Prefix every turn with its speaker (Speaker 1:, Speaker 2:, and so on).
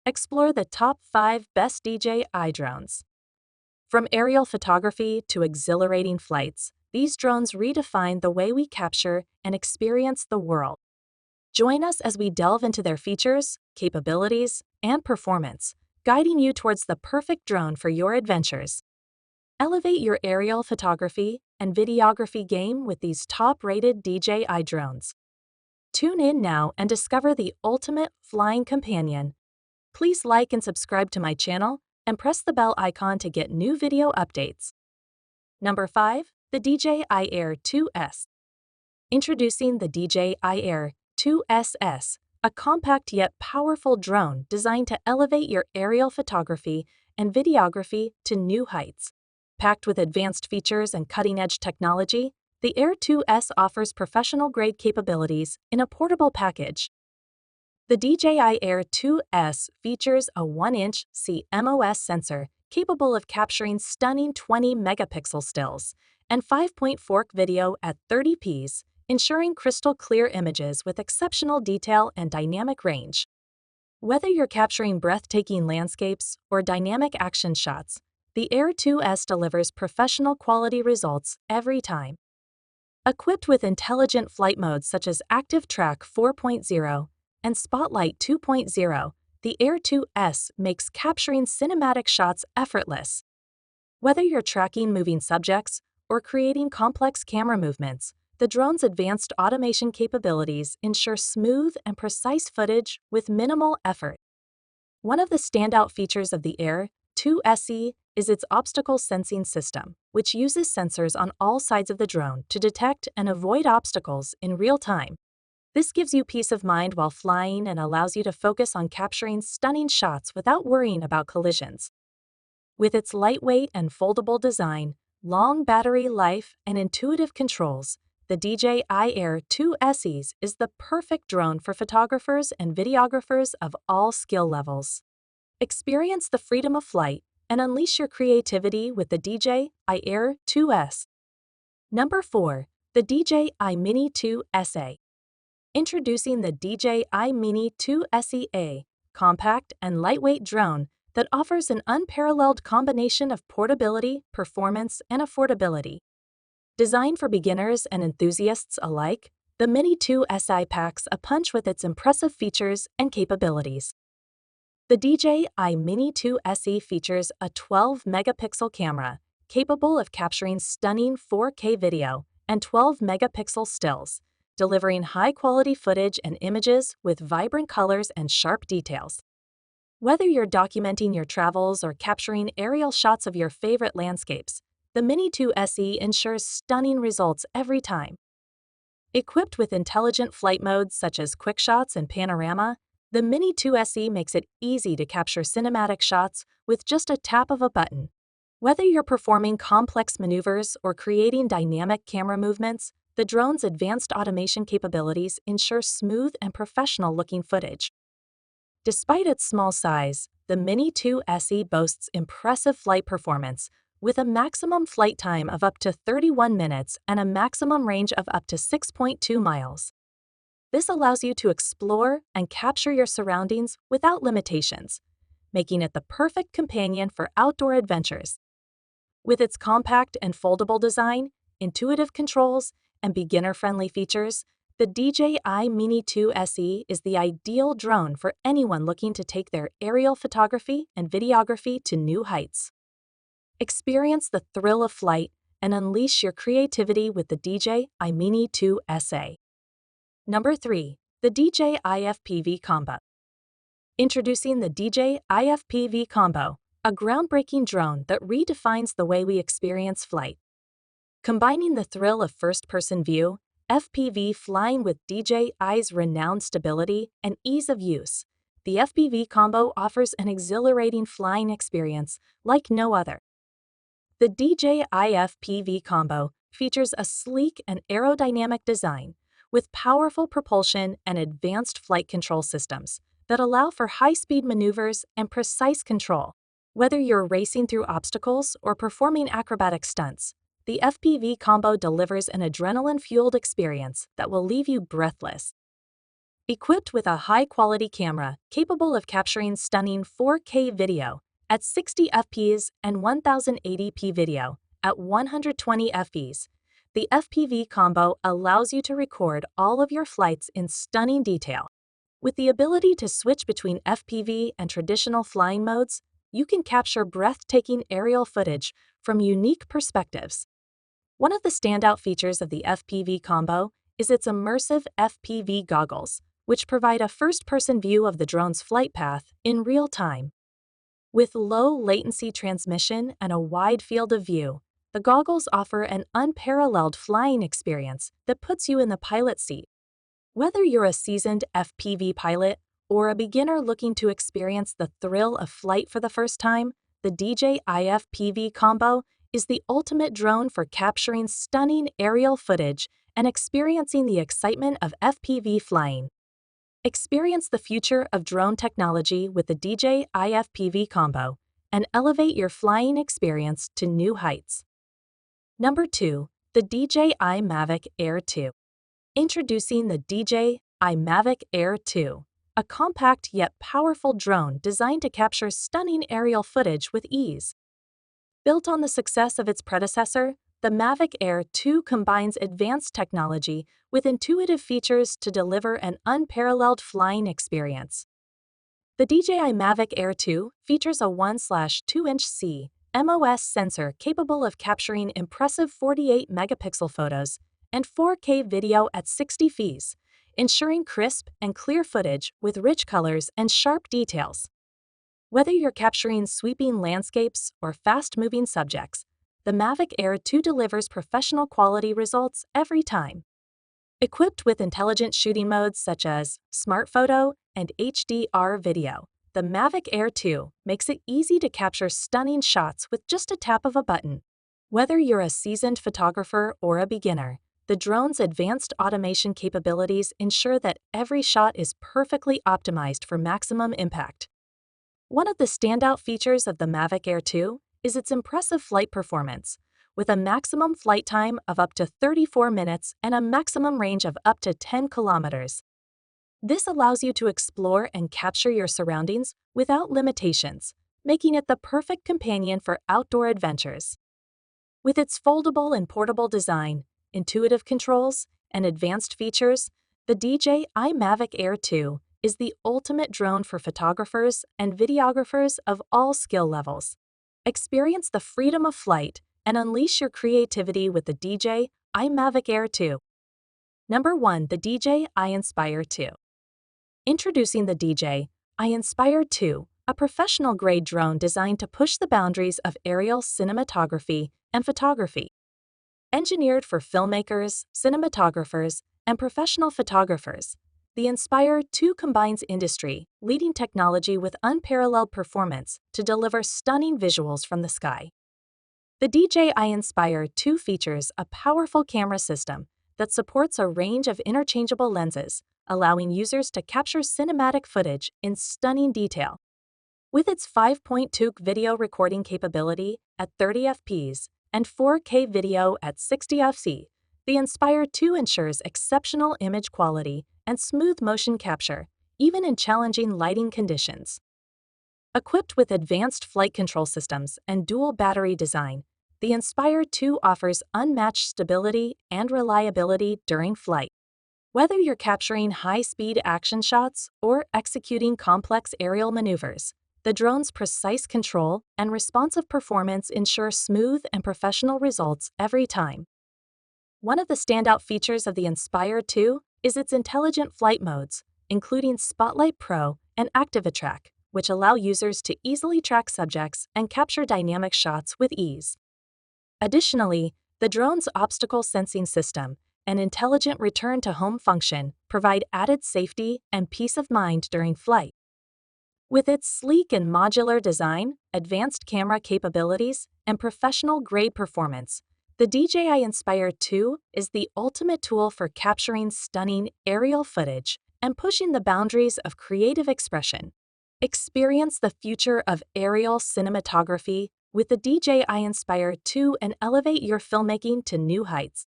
Speaker 1: explore the top 5 best DJI drones. From aerial photography to exhilarating flights, these drones redefine the way we capture and experience the world. Join us as we delve into their features, capabilities, and performance, guiding you towards the perfect drone for your adventures. Elevate your aerial photography and videography game with these top-rated DJI drones. Tune in now and discover the ultimate flying companion. Please like and subscribe to my channel and press the bell icon to get new video updates. Number 5. The DJI Air 2S. Introducing the DJI Air 2SS, a compact yet powerful drone designed to elevate your aerial photography and videography to new heights. Packed with advanced features and cutting-edge technology, the Air 2S offers professional-grade capabilities in a portable package. The DJI Air 2S features a 1-inch CMOS sensor capable of capturing stunning 20-megapixel stills and 5.4K video at 30p, ensuring crystal-clear images with exceptional detail and dynamic range. Whether you're capturing breathtaking landscapes or dynamic action shots, the Air 2S delivers professional-quality results every time. Equipped with intelligent flight modes such as Active Track 4.0 and Spotlight 2.0, the Air 2S makes capturing cinematic shots effortless. Whether you're tracking moving subjects or creating complex camera movements, the drone's advanced automation capabilities ensure smooth and precise footage with minimal effort. One of the standout features of the Air 2SE is its obstacle sensing system, which uses sensors on all sides of the drone to detect and avoid obstacles in real time. This gives you peace of mind while flying and allows you to focus on capturing stunning shots without worrying about collisions. With its lightweight and foldable design, long battery life, and intuitive controls, the DJI Air 2SE is the perfect drone for photographers and videographers of all skill levels. Experience the freedom of flight and unleash your creativity with the DJI Air 2S. Number 4. The DJI Mini 2 SA. Introducing the DJI Mini 2 SA, compact and lightweight drone that offers an unparalleled combination of portability, performance, and affordability. Designed for beginners and enthusiasts alike, the Mini 2 SI packs a punch with its impressive features and capabilities. The DJI Mini 2 SE features a 12-megapixel camera capable of capturing stunning 4K video and 12-megapixel stills, delivering high-quality footage and images with vibrant colors and sharp details. Whether you're documenting your travels or capturing aerial shots of your favorite landscapes, the Mini 2 SE ensures stunning results every time. Equipped with intelligent flight modes such as quick shots and panorama, the Mini 2 SE makes it easy to capture cinematic shots with just a tap of a button. Whether you're performing complex maneuvers or creating dynamic camera movements, the drone's advanced automation capabilities ensure smooth and professional-looking footage. Despite its small size, the Mini 2 SE boasts impressive flight performance, with a maximum flight time of up to 31 minutes and a maximum range of up to 6.2 miles. This allows you to explore and capture your surroundings without limitations, making it the perfect companion for outdoor adventures. With its compact and foldable design, intuitive controls, and beginner-friendly features, the DJI Mini 2 SE is the ideal drone for anyone looking to take their aerial photography and videography to new heights. Experience the thrill of flight and unleash your creativity with the DJI Mini 2 SA. Number 3. The DJI FPV Combo. Introducing the DJI FPV Combo, a groundbreaking drone that redefines the way we experience flight. Combining the thrill of first-person view, FPV flying with DJI's renowned stability and ease of use, the FPV Combo offers an exhilarating flying experience like no other. The DJI FPV Combo features a sleek and aerodynamic design with powerful propulsion and advanced flight control systems that allow for high-speed maneuvers and precise control. Whether you're racing through obstacles or performing acrobatic stunts, the FPV Combo delivers an adrenaline-fueled experience that will leave you breathless. Equipped with a high-quality camera capable of capturing stunning 4K video at 60 fps and 1080p video at 120 fps, the FPV Combo allows you to record all of your flights in stunning detail. With the ability to switch between FPV and traditional flying modes, you can capture breathtaking aerial footage from unique perspectives. One of the standout features of the FPV Combo is its immersive FPV goggles, which provide a first-person view of the drone's flight path in real time. With low-latency transmission and a wide field of view, the goggles offer an unparalleled flying experience that puts you in the pilot's seat. Whether you're a seasoned FPV pilot or a beginner looking to experience the thrill of flight for the first time, the DJI FPV Combo is the ultimate drone for capturing stunning aerial footage and experiencing the excitement of FPV flying. Experience the future of drone technology with the DJI FPV Combo and elevate your flying experience to new heights. Number 2. The DJI Mavic Air 2. Introducing the DJI Mavic Air 2, a compact yet powerful drone designed to capture stunning aerial footage with ease. Built on the success of its predecessor, the Mavic Air 2 combines advanced technology with intuitive features to deliver an unparalleled flying experience. The DJI Mavic Air 2 features a 1/2" CMOS sensor capable of capturing impressive 48-megapixel photos and 4K video at 60 fps, ensuring crisp and clear footage with rich colors and sharp details. Whether you're capturing sweeping landscapes or fast-moving subjects, the Mavic Air 2 delivers professional-quality results every time. Equipped with intelligent shooting modes such as Smart Photo and HDR video, the Mavic Air 2 makes it easy to capture stunning shots with just a tap of a button. Whether you're a seasoned photographer or a beginner, the drone's advanced automation capabilities ensure that every shot is perfectly optimized for maximum impact. One of the standout features of the Mavic Air 2 is its impressive flight performance, with a maximum flight time of up to 34 minutes and a maximum range of up to 10 kilometers. This allows you to explore and capture your surroundings without limitations, making it the perfect companion for outdoor adventures. With its foldable and portable design, intuitive controls, and advanced features, the DJI Mavic Air 2 is the ultimate drone for photographers and videographers of all skill levels. Experience the freedom of flight and unleash your creativity with the DJI Mavic Air 2. Number 1. The DJI Inspire 2. Introducing the DJI Inspire 2, a professional-grade drone designed to push the boundaries of aerial cinematography and photography. Engineered for filmmakers, cinematographers, and professional photographers, the Inspire 2 combines industry-leading technology with unparalleled performance to deliver stunning visuals from the sky. The DJI Inspire 2 features a powerful camera system that supports a range of interchangeable lenses, allowing users to capture cinematic footage in stunning detail. With its 5.2 video recording capability at 30 fps and 4K video at 60 fps, the Inspire 2 ensures exceptional image quality and smooth motion capture, even in challenging lighting conditions. Equipped with advanced flight control systems and dual battery design, the Inspire 2 offers unmatched stability and reliability during flight. Whether you're capturing high-speed action shots or executing complex aerial maneuvers, the drone's precise control and responsive performance ensure smooth and professional results every time. One of the standout features of the Inspire 2 is its intelligent flight modes, including Spotlight Pro and ActiveTrack, which allow users to easily track subjects and capture dynamic shots with ease. Additionally, the drone's obstacle sensing system and intelligent return-to-home function provide added safety and peace of mind during flight. With its sleek and modular design, advanced camera capabilities, and professional-grade performance, the DJI Inspire 2 is the ultimate tool for capturing stunning aerial footage and pushing the boundaries of creative expression. Experience the future of aerial cinematography with the DJI Inspire 2 and elevate your filmmaking to new heights.